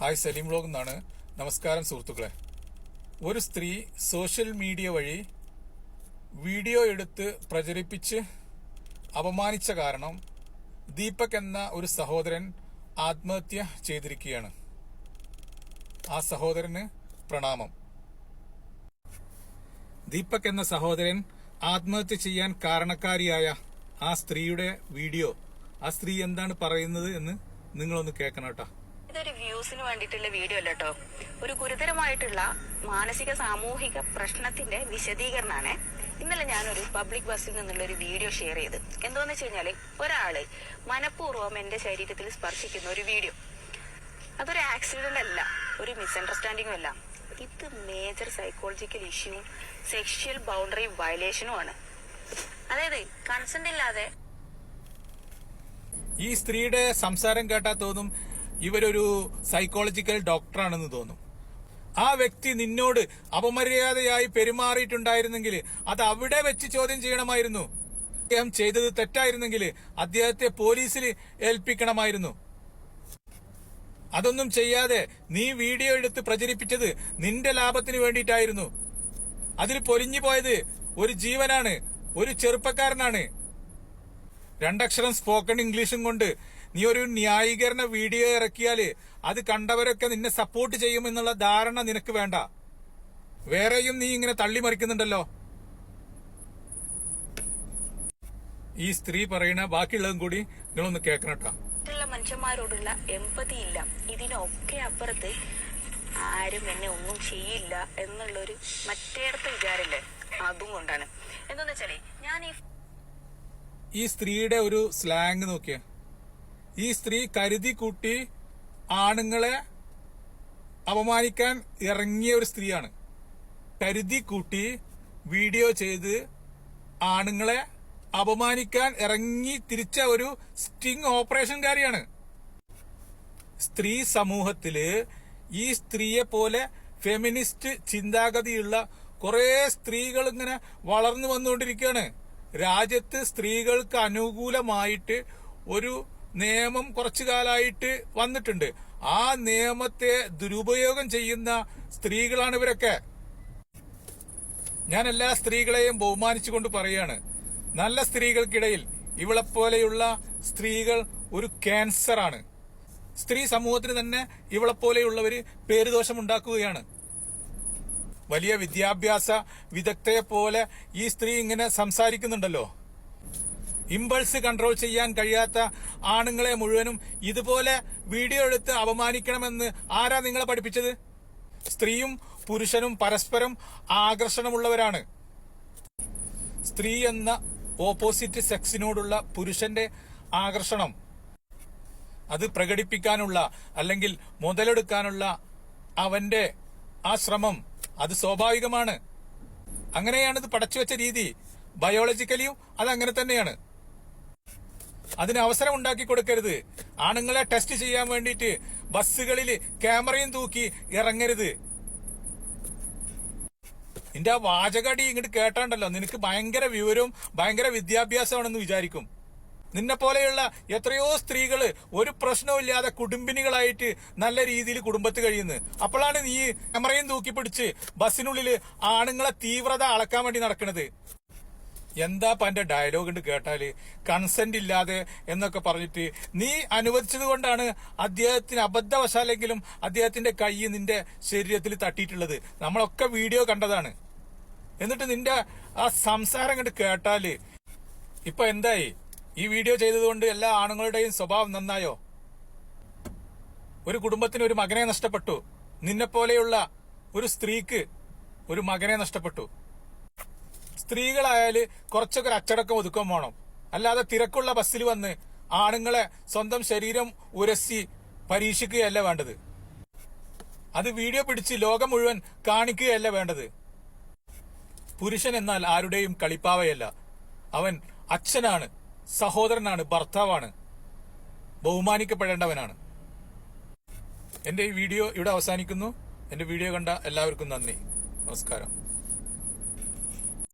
Hi, Saleem vlog എന്നാണ്. നമസ്കാരം സുഹൃത്തുക്കളെ. ഒരു സ്ത്രീ സോഷ്യൽ മീഡിയ വഴി വീഡിയോ എടുത്ത് പ്രചരിപ്പിച്ച് അപമാനിച്ച കാരണം ദീപക് എന്ന ഒരു സഹോദരൻ ആത്മഹത്യ ചെയ്തിരിക്കുകയാണ്. ആ സഹോദരന് പ്രണാമം. ദീപക് എന്ന സഹോദരൻ ആത്മഹത്യ ചെയ്യാൻ കാരണക്കാരിയായ ആ സ്ത്രീയുടെ വീഡിയോ, ആ സ്ത്രീ എന്താണ് പറയുന്നത് എന്ന് നിങ്ങളൊന്ന് കേൾക്കണം കേട്ടോ. ഇതൊരു വ്യൂസിന് വേണ്ടിയിട്ടുള്ള വീഡിയോ അല്ല കേട്ടോ. ഒരു ഗുരുതരമായിട്ടുള്ള മാനസിക സാമൂഹിക പ്രശ്നത്തിന്റെ വിശദീകരണമാണ്. ഇന്നലെ ഞാനൊരു പബ്ലിക് ബസ്സിൽ നിന്നുള്ള ഒരു വീഡിയോ ഷെയർ ചെയ്ത്. എന്താന്ന് വെച്ച് കഴിഞ്ഞാല്, ഒരാള് മനഃപൂർവ്വം എന്റെ ശരീരത്തിൽ സ്പർശിക്കുന്ന ഒരു വീഡിയോ. അതൊരു ആക്സിഡന്റ് അല്ല, ഒരു മിസ്അണ്ടർസ്റ്റാൻഡിങ്ങും അല്ല. ഇത് മേജർ സൈക്കോളജിക്കൽ ഇഷ്യൂവും സെക്ഷൽ ബൗണ്ടറി വയലേഷനുമാണ്. അതായത് കൺസെന്റ് ഇല്ലാതെ. ഈ സ്ത്രീയുടെ സംസാരം കേട്ടാൽ തോന്നും ഇവരൊരു സൈക്കോളജിക്കൽ ഡോക്ടറാണെന്ന് തോന്നും. ആ വ്യക്തി നിന്നോട് അപമര്യാദയായി പെരുമാറിയിട്ടുണ്ടായിരുന്നെങ്കിൽ അത് അവിടെ വെച്ച് ചോദ്യം ചെയ്യണമായിരുന്നു. അദ്ദേഹം ചെയ്തത് തെറ്റായിരുന്നെങ്കിൽ അദ്ദേഹത്തെ പോലീസിൽ ഏൽപ്പിക്കണമായിരുന്നു. അതൊന്നും ചെയ്യാതെ നീ വീഡിയോ എടുത്ത് പ്രചരിപ്പിച്ചത് നിന്റെ ലാഭത്തിന് വേണ്ടിയിട്ടായിരുന്നു. അതിൽ പൊലിഞ്ഞു പോയത് ഒരു ജീവനാണ്, ഒരു ചെറുപ്പക്കാരനാണ്. രണ്ടക്ഷരം സ്പോക്കൺ ഇംഗ്ലീഷും കൊണ്ട് നീ ഒരു ന്യായീകരണ വീഡിയോ ഇറക്കിയാല് അത് കണ്ടവരൊക്കെ നിന്നെ സപ്പോർട്ട് ചെയ്യുമെന്നുള്ള ധാരണ നിനക്ക് വേണ്ട. വേറെയും നീ ഇങ്ങനെ തള്ളിമറിക്കുന്നുണ്ടല്ലോ. ഈ സ്ത്രീ പറയണ ബാക്കിയുള്ളതും കൂടി നിങ്ങളൊന്ന് കേൾക്കണം കേട്ടോ. മനുഷ്യന്മാരോടുള്ള എമ്പതി ഇല്ല. ഇതിനൊക്കെ അപ്പുറത്ത് ആരും എന്നെ ഒന്നും ചെയ്യില്ല എന്നുള്ളൊരു മറ്റേടത്തെ വിചാരല്ലേ, അതും കൊണ്ടാണ്. എന്താന്ന് വെച്ചാലേ, ഞാൻ ഈ സ്ത്രീയുടെ ഒരു സ്ലാങ് നോക്കിയ, ഈ സ്ത്രീ കരുതി കൂട്ടി ആണുങ്ങളെ അപമാനിക്കാൻ ഇറങ്ങിയ ഒരു സ്ത്രീയാണ്. കരുതി കൂട്ടി വീഡിയോ ചെയ്ത് ആണുങ്ങളെ അപമാനിക്കാൻ ഇറങ്ങി തിരിച്ച ഒരു സ്റ്റിംഗ് ഓപ്പറേഷൻകാരിയാണ്. സ്ത്രീ സമൂഹത്തില് ഈ സ്ത്രീയെ പോലെ ഫെമിനിസ്റ്റ് ചിന്താഗതിയുള്ള കുറെ സ്ത്രീകൾ ഇങ്ങനെ വളർന്നു വന്നുകൊണ്ടിരിക്കുകയാണ്. രാജ്യത്ത് സ്ത്രീകൾക്ക് അനുകൂലമായിട്ട് ഒരു നിയമം കുറച്ചു കാലമായിട്ട് വന്നിട്ടുണ്ട്. ആ നിയമത്തെ ദുരുപയോഗം ചെയ്യുന്ന സ്ത്രീകളാണ് ഇവരൊക്കെ. ഞാൻ എല്ലാ സ്ത്രീകളെയും ബഹുമാനിച്ചുകൊണ്ട് പറയാണ്, നല്ല സ്ത്രീകൾക്കിടയിൽ ഇവളെപ്പോലെയുള്ള സ്ത്രീകൾ ഒരു ക്യാൻസറാണ്. സ്ത്രീ സമൂഹത്തിന് തന്നെ ഇവളെപ്പോലെയുള്ളവര് പേരുദോഷം ഉണ്ടാക്കുകയാണ്. വലിയ വിദ്യാഭ്യാസ വിദഗ്ധയെ പോലെ ഈ സ്ത്രീ ഇങ്ങനെ സംസാരിക്കുന്നുണ്ടല്ലോ. ഇമ്പൾസ് കൺട്രോൾ ചെയ്യാൻ കഴിയാത്ത ആണുങ്ങളെ മുഴുവനും ഇതുപോലെ വീഡിയോ എടുത്ത് അപമാനിക്കണമെന്ന് ആരാ നിങ്ങളെ പഠിപ്പിച്ചത്? സ്ത്രീയും പുരുഷനും പരസ്പരം ആകർഷണമുള്ളവരാണ്. സ്ത്രീ എന്ന ഓപ്പോസിറ്റ് സെക്സിനോടുള്ള പുരുഷന്റെ ആകർഷണം, അത് പ്രകടിപ്പിക്കാനുള്ള അല്ലെങ്കിൽ മുതലെടുക്കാനുള്ള അവന്റെ ആ ശ്രമം, അത് സ്വാഭാവികമാണ്. അങ്ങനെയാണിത് പടച്ചുവെച്ച രീതി. ബയോളജിക്കലിയും അത് അങ്ങനെ തന്നെയാണ്. അതിന് അവസരം ഉണ്ടാക്കി കൊടുക്കരുത്. ആണുങ്ങളെ ടെസ്റ്റ് ചെയ്യാൻ വേണ്ടിയിട്ട് ബസ്സുകളിൽ ക്യാമറയും തൂക്കി ഇറങ്ങരുത്. നിന്റെ ആ വാചകടി ഇങ്ങോട്ട് കേട്ടാണ്ടല്ലോ, നിനക്ക് ഭയങ്കര വിവരവും ഭയങ്കര വിദ്യാഭ്യാസമാണെന്ന് വിചാരിക്കും. നിന്നെ പോലെയുള്ള എത്രയോ സ്ത്രീകള് ഒരു പ്രശ്നവുമില്ലാതെ കുടുംബിനികളായിട്ട് നല്ല രീതിയിൽ കുടുംബത്ത് കഴിയുന്നു. അപ്പോഴാണ് നീ ക്യാമറയും തൂക്കി പിടിച്ച് ബസ്സിനുള്ളില് ആണുങ്ങളെ തീവ്രത അളക്കാൻ വേണ്ടി നടക്കുന്നത്. എന്താ എന്റെ ഡയലോഗ് ഉണ്ട് കേട്ടാല്, കൺസെന്റ് ഇല്ലാതെ എന്നൊക്കെ പറഞ്ഞിട്ട് നീ അനുവദിച്ചത് കൊണ്ടാണ് അദ്ദേഹത്തിന് അബദ്ധവശാലെങ്കിലും അദ്ദേഹത്തിന്റെ കൈ നിന്റെ ശരീരത്തിൽ തട്ടിയിട്ടുള്ളത്. നമ്മളൊക്കെ വീഡിയോ കണ്ടതാണ്. എന്നിട്ട് നിന്റെ ആ സംസാരം കണ്ട് കേട്ടാല് ഇപ്പൊ എന്തായി? ഈ വീഡിയോ ചെയ്തതുകൊണ്ട് എല്ലാ ആണുങ്ങളുടെയും സ്വഭാവം നന്നായോ? ഒരു കുടുംബത്തിന് ഒരു മകനെ നഷ്ടപ്പെട്ടു. നിന്നെപ്പോലെയുള്ള ഒരു സ്ത്രീക്ക് ഒരു മകനെ നഷ്ടപ്പെട്ടു. സ്ത്രീകളായാല് കുറച്ചൊക്കെ ഒരു അച്ചടക്കം ഒതുക്കം വേണം. അല്ലാതെ തിരക്കുള്ള ബസ്സിൽ വന്ന് ആണുങ്ങളെ സ്വന്തം ശരീരം ഉരസി പരീക്ഷിക്കുകയല്ല വേണ്ടത്. അത് വീഡിയോ പിടിച്ച് ലോകം മുഴുവൻ കാണിക്കുകയല്ല വേണ്ടത്. പുരുഷൻ എന്നാൽ ആരുടെയും കളിപ്പാവയല്ല. അവൻ അച്ഛനാണ്, സഹോദരനാണ്, ഭർത്താവാണ്, ബഹുമാനിക്കപ്പെടേണ്ടവനാണ്. എന്റെ ഈ വീഡിയോ ഇവിടെ അവസാനിക്കുന്നു. എന്റെ വീഡിയോ കണ്ട എല്ലാവർക്കും നന്ദി. നമസ്കാരം.